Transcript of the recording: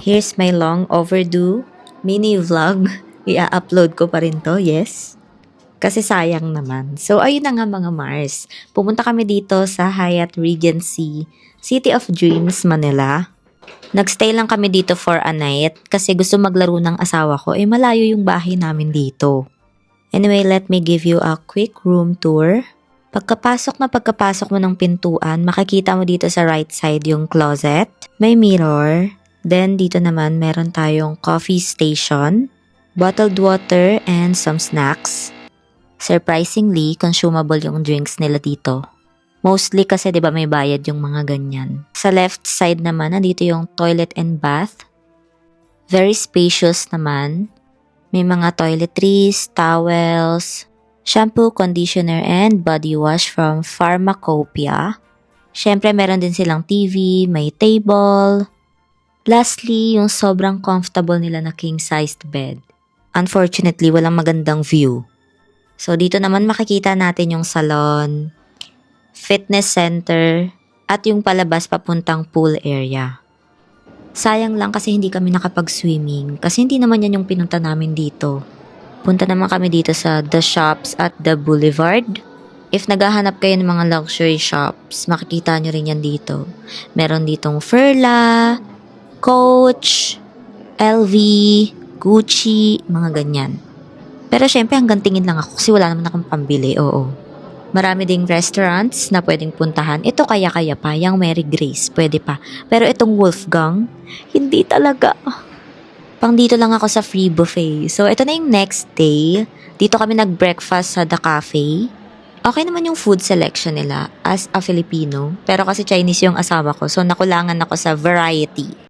Here's my long overdue mini vlog. I-upload ko pa rin to, yes. Kasi sayang naman. So, ayun na nga mga Mars. Pumunta kami dito sa Hyatt Regency, City of Dreams, Manila. Nagstay lang kami dito for a night kasi gusto maglaro ng asawa ko. Malayo yung bahay namin dito. Anyway, let me give you a quick room tour. Pagkapasok mo ng pintuan, makikita mo dito sa right side yung closet. May mirror. Then, dito naman meron tayong coffee station, bottled water, and some snacks. Surprisingly, consumable yung drinks nila dito. Mostly kasi 'di ba may bayad yung mga ganyan. Sa left side naman, nandito yung toilet and bath. Very spacious naman. May mga toiletries, towels, shampoo, conditioner, and body wash from Pharmacopoeia. Syempre, meron din silang TV, may table. Lastly, yung sobrang comfortable nila na king-sized bed. Unfortunately, walang magandang view. So, dito naman makikita natin yung salon, fitness center, at yung palabas papuntang pool area. Sayang lang kasi hindi kami nakapag-swimming kasi hindi naman yan yung pinunta namin dito. Punta naman kami dito sa The Shops at The Boulevard. If naghahanap kayo ng mga luxury shops, makikita nyo rin yan dito. Meron ditong Furla, Coach, LV, Gucci, mga ganyan. Pero syempre hanggang tingin lang ako kasi wala naman akong pambili, oo. Marami ding restaurants na pwedeng puntahan. Ito kaya-kaya pa, yung Mary Grace, pwede pa. Pero itong Wolfgang, hindi talaga. Pang dito lang ako sa free buffet. So ito na yung next day. Dito kami nag-breakfast sa The Cafe. Okay naman yung food selection nila as a Filipino. Pero kasi Chinese yung asawa ko, so nakulangan ako sa variety.